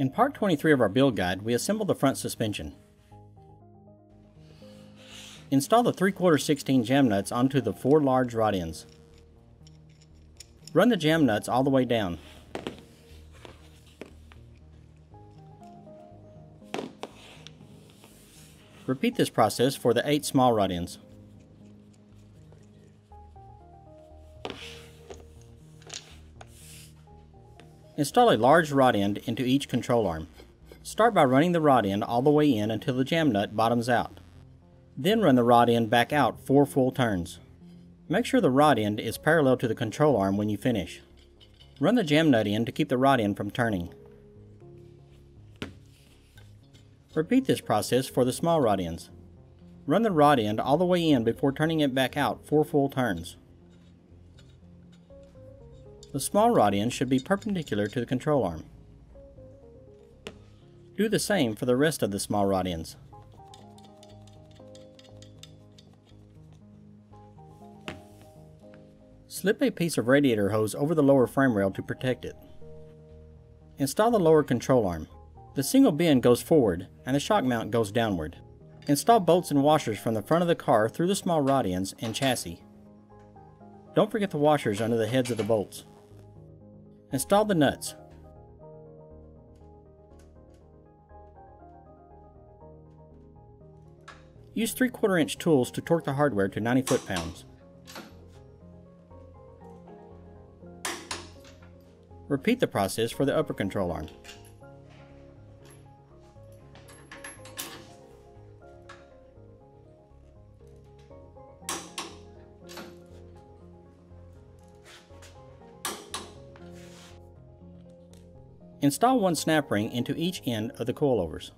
In part 23 of our build guide, we assembled the front suspension. Install the 3/4 16 jam nuts onto the 4 large rod ends. Run the jam nuts all the way down. Repeat this process for the 8 small rod ends. Install a large rod end into each control arm. Start by running the rod end all the way in until the jam nut bottoms out. Then run the rod end back out 4 full turns. Make sure the rod end is parallel to the control arm when you finish. Run the jam nut in to keep the rod end from turning. Repeat this process for the small rod ends. Run the rod end all the way in before turning it back out 4 full turns. The small rod end should be perpendicular to the control arm. Do the same for the rest of the small rod ends. Slip a piece of radiator hose over the lower frame rail to protect it. Install the lower control arm. The single bend goes forward and the shock mount goes downward. Install bolts and washers from the front of the car through the small rod ends and chassis. Don't forget the washers under the heads of the bolts. Install the nuts. Use 3/4 inch tools to torque the hardware to 90 foot-pounds. Repeat the process for the upper control arm. Install 1 snap ring into each end of the coilovers.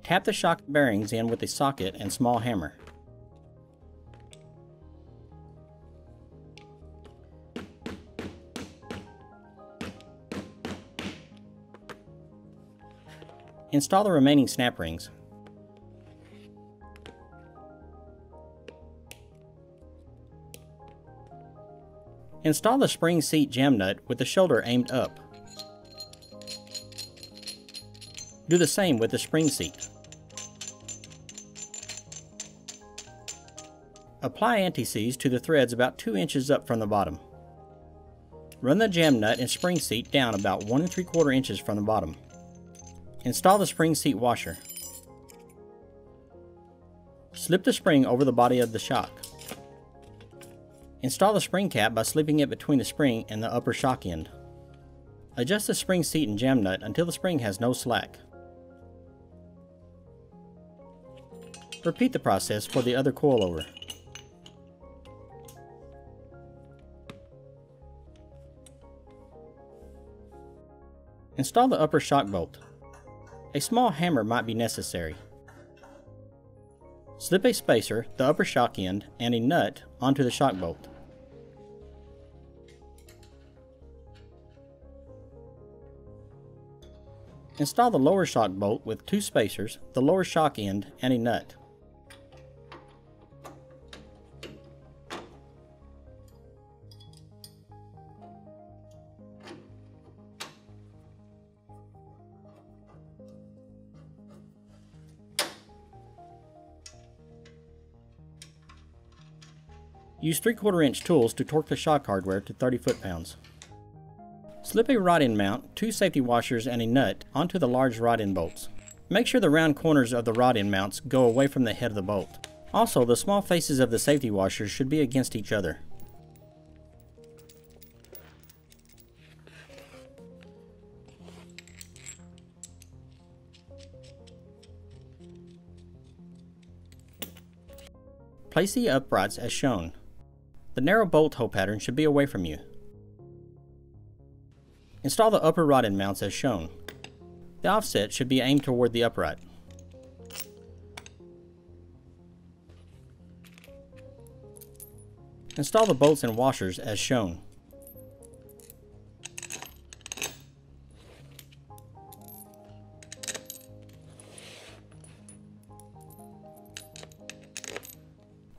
Tap the shock bearings in with a socket and small hammer. Install the remaining snap rings. Install the spring seat jam nut with the shoulder aimed up. Do the same with the spring seat. Apply anti-seize to the threads about 2 inches up from the bottom. Run the jam nut and spring seat down about 1 3/4 inches from the bottom. Install the spring seat washer. Slip the spring over the body of the shock. Install the spring cap by slipping it between the spring and the upper shock end. Adjust the spring seat and jam nut until the spring has no slack. Repeat the process for the other coilover. Install the upper shock bolt. A small hammer might be necessary. Slip a spacer, the upper shock end, and a nut onto the shock bolt. Install the lower shock bolt with 2 spacers, the lower shock end, and a nut. Use 3/4 inch tools to torque the shock hardware to 30 foot-pounds. Slip a rod end mount, 2 safety washers, and a nut onto the large rod end bolts. Make sure the round corners of the rod end mounts go away from the head of the bolt. Also, the small faces of the safety washers should be against each other. Place the uprights as shown. The narrow bolt hole pattern should be away from you. Install the upper rod end mounts as shown. The offset should be aimed toward the upright. Install the bolts and washers as shown.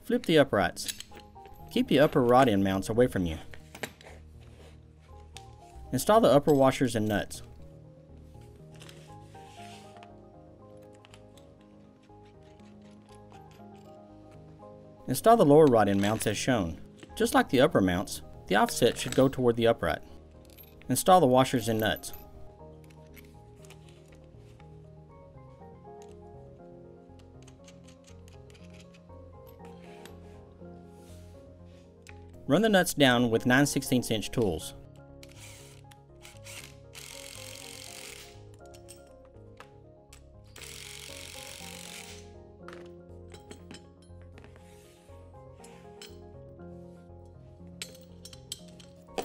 Flip the uprights. Keep the upper rod end mounts away from you. Install the upper washers and nuts. Install the lower rod end mounts as shown. Just like the upper mounts, the offset should go toward the upright. Install the washers and nuts. Run the nuts down with 9/16" tools.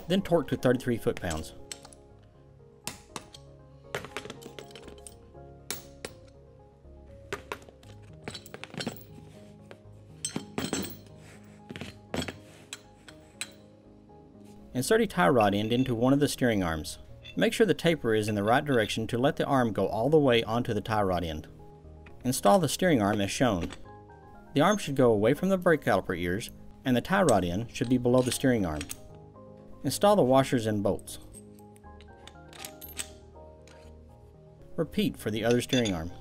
Then torque to 33 foot-pounds. Insert a tie rod end into one of the steering arms. Make sure the taper is in the right direction to let the arm go all the way onto the tie rod end. Install the steering arm as shown. The arm should go away from the brake caliper ears, and the tie rod end should be below the steering arm. Install the washers and bolts. Repeat for the other steering arm.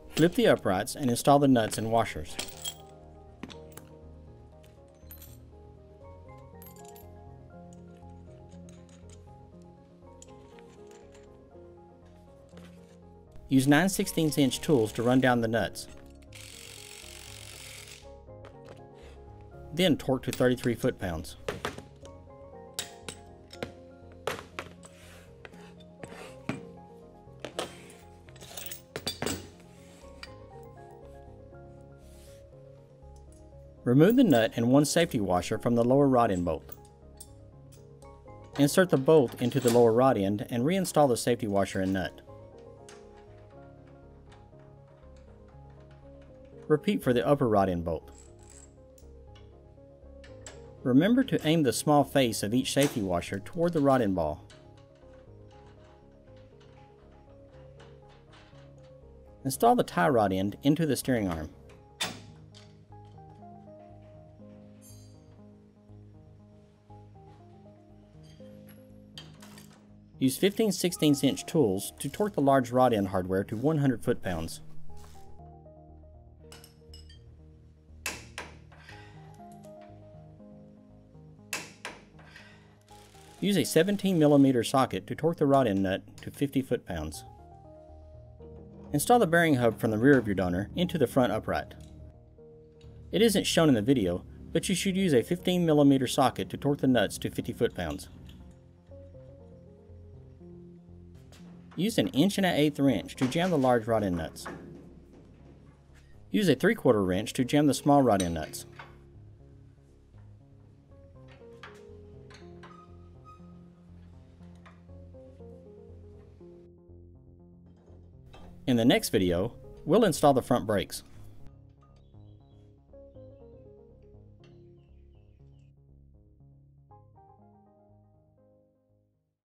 Flip the uprights and install the nuts and washers. Use 9/16" tools to run down the nuts. Then torque to 33 foot-pounds. Remove the nut and one safety washer from the lower rod end bolt. Insert the bolt into the lower rod end and reinstall the safety washer and nut. Repeat for the upper rod end bolt. Remember to aim the small face of each safety washer toward the rod end ball. Install the tie rod end into the steering arm. Use 15/16" tools to torque the large rod end hardware to 100 foot-pounds. Use a 17mm socket to torque the rod end nut to 50 foot-pounds. Install the bearing hub from the rear of your donor into the front upright. It isn't shown in the video, but you should use a 15mm socket to torque the nuts to 50 foot-pounds. Use an 1 1/8" wrench to jam the large rod end nuts. Use a 3/4 wrench to jam the small rod end nuts. In the next video, we'll install the front brakes.